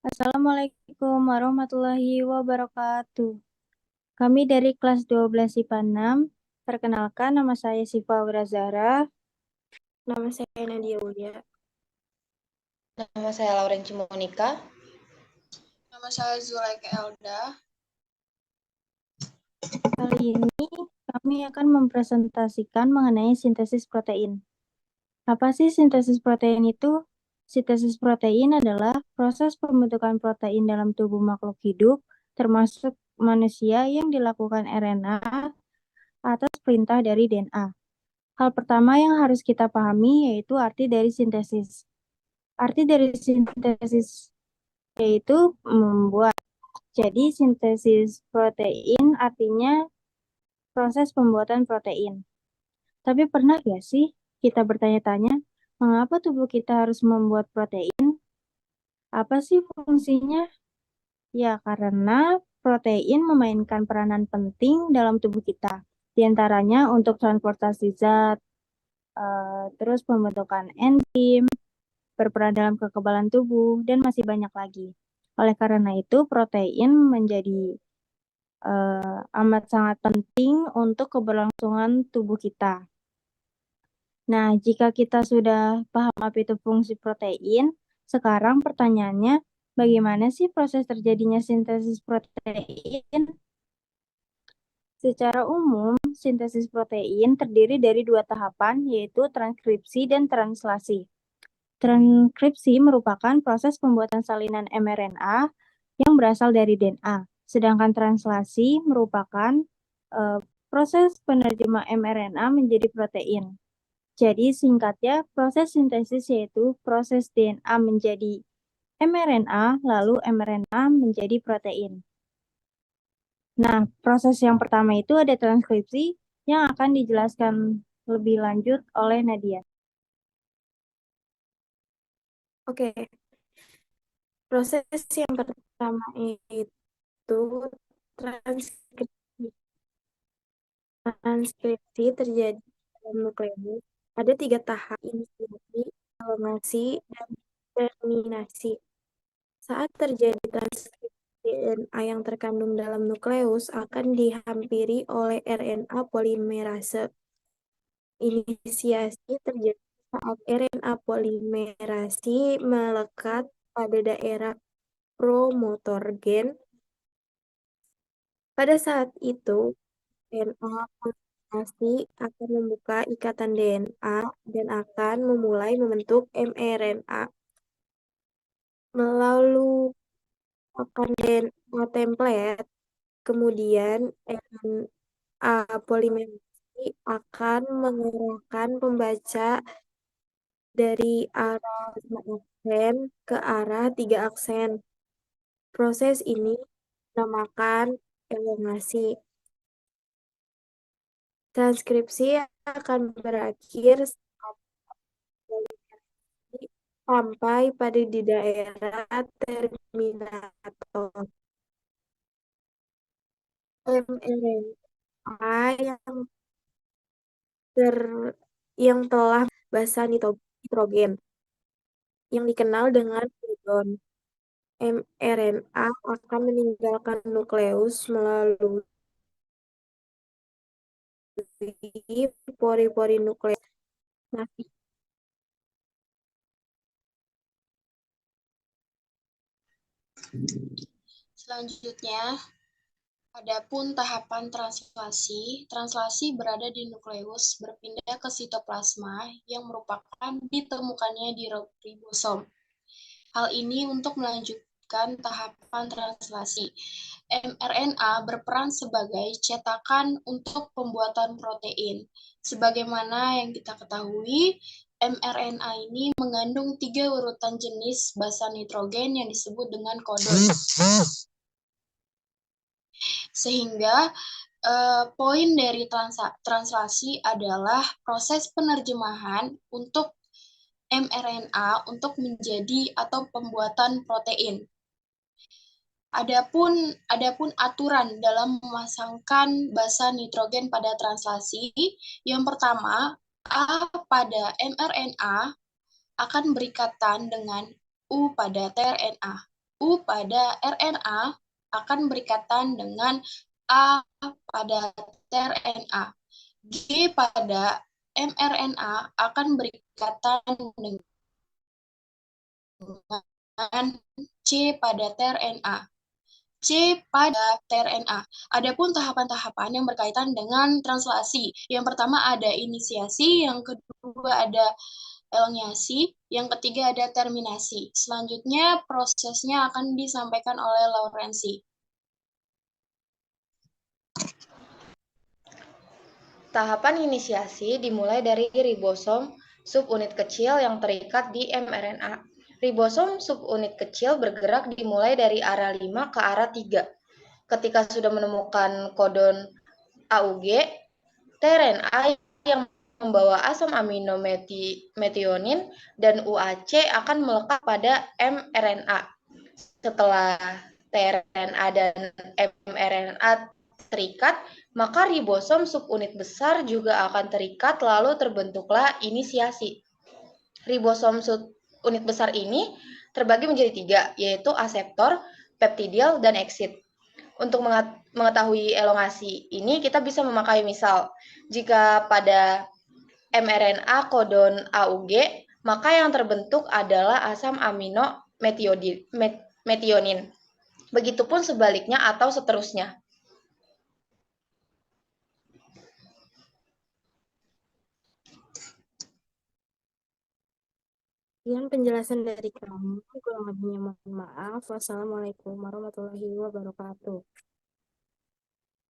Assalamualaikum warahmatullahi wabarakatuh. Kami dari kelas 12 IPA 6. Perkenalkan, nama saya Sifa Aura Zahra. Nama saya Nadia Ulia. Nama saya Laurenci Monika. Nama saya Zulaika Elda. Kali ini kami akan mempresentasikan mengenai sintesis protein. Apa sih sintesis protein itu? Sintesis protein adalah proses pembentukan protein dalam tubuh makhluk hidup, termasuk manusia yang dilakukan RNA atas perintah dari DNA. Hal pertama yang harus kita pahami yaitu arti dari sintesis. Arti dari sintesis yaitu membuat. Jadi sintesis protein artinya proses pembuatan protein. Tapi pernah gak sih kita bertanya-tanya, mengapa tubuh kita harus membuat protein? Apa sih fungsinya? Ya, karena protein memainkan peranan penting dalam tubuh kita. Di antaranya untuk transportasi zat, terus pembentukan enzim, berperan dalam kekebalan tubuh, dan masih banyak lagi. Oleh karena itu, protein menjadi amat sangat penting untuk keberlangsungan tubuh kita. Nah, jika kita sudah paham apa itu fungsi protein, sekarang pertanyaannya, bagaimana sih proses terjadinya sintesis protein? Secara umum, sintesis protein terdiri dari dua tahapan, yaitu transkripsi dan translasi. Transkripsi merupakan proses pembuatan salinan mRNA yang berasal dari DNA, sedangkan translasi merupakan proses penerjemah mRNA menjadi protein. Jadi singkatnya, proses sintesis yaitu proses DNA menjadi mRNA, lalu mRNA menjadi protein. Nah, proses yang pertama itu ada transkripsi yang akan dijelaskan lebih lanjut oleh Nadia. Oke, proses yang pertama itu transkripsi. Transkripsi terjadi dalam nukleus. Ada 3 tahap: inisiasi, elongasi, dan terminasi. Saat terjadi transkripsi, DNA yang terkandung dalam nukleus akan dihampiri oleh RNA polimerase. Inisiasi terjadi saat RNA polimerase melekat pada daerah promotor gen. Pada saat itu, RNA polimerase akan membuka ikatan DNA dan akan memulai membentuk mRNA. Melalui akan DNA template, kemudian RNA polimerase akan mengarahkan pembaca dari arah 5 aksen ke arah 3 aksen. Proses ini dinamakan elongasi. Transkripsi akan berakhir saat sampai pada di daerah terminator. mRNA yang telah basa nitrogen yang dikenal dengan codon. mRNA akan meninggalkan nukleus melalui pori-pori nukleus. Selanjutnya, adapun tahapan translasi. Translasi berada di nukleus berpindah ke sitoplasma yang merupakan ditemukannya di ribosom. Hal ini untuk melanjutkan tahapan translasi. mRNA berperan sebagai cetakan untuk pembuatan protein. Sebagaimana yang kita ketahui, mRNA ini mengandung 3 urutan jenis basa nitrogen yang disebut dengan kodon. Sehingga poin dari translasi adalah proses penerjemahan untuk mRNA untuk menjadi atau pembuatan protein. Adapun aturan dalam memasangkan basa nitrogen pada translasi, yang pertama, A pada mRNA akan berikatan dengan U pada tRNA. U pada RNA akan berikatan dengan A pada tRNA. G pada mRNA akan berikatan dengan C pada tRNA. C pada tRNA. Adapun tahapan-tahapan yang berkaitan dengan translasi. Yang pertama ada inisiasi, yang kedua ada elongasi, yang ketiga ada terminasi. Selanjutnya prosesnya akan disampaikan oleh Laurensi. Tahapan inisiasi dimulai dari ribosom subunit kecil yang terikat di mRNA. Ribosom subunit kecil bergerak dimulai dari arah 5 ke arah 3. Ketika sudah menemukan kodon AUG, tRNA yang membawa asam amino metionin dan UAC akan melekat pada mRNA. Setelah tRNA dan mRNA terikat, maka ribosom subunit besar juga akan terikat lalu terbentuklah inisiasi. Ribosom subunit besar ini terbagi menjadi 3, yaitu aseptor, peptidil, dan exit. Untuk mengetahui elongasi ini, kita bisa memakai misal, jika pada mRNA kodon AUG, maka yang terbentuk adalah asam amino metionin. Begitupun sebaliknya atau seterusnya. Sekian penjelasan dari kamu. Kurang lebihnya mohon maaf. Wassalamualaikum warahmatullahi wabarakatuh.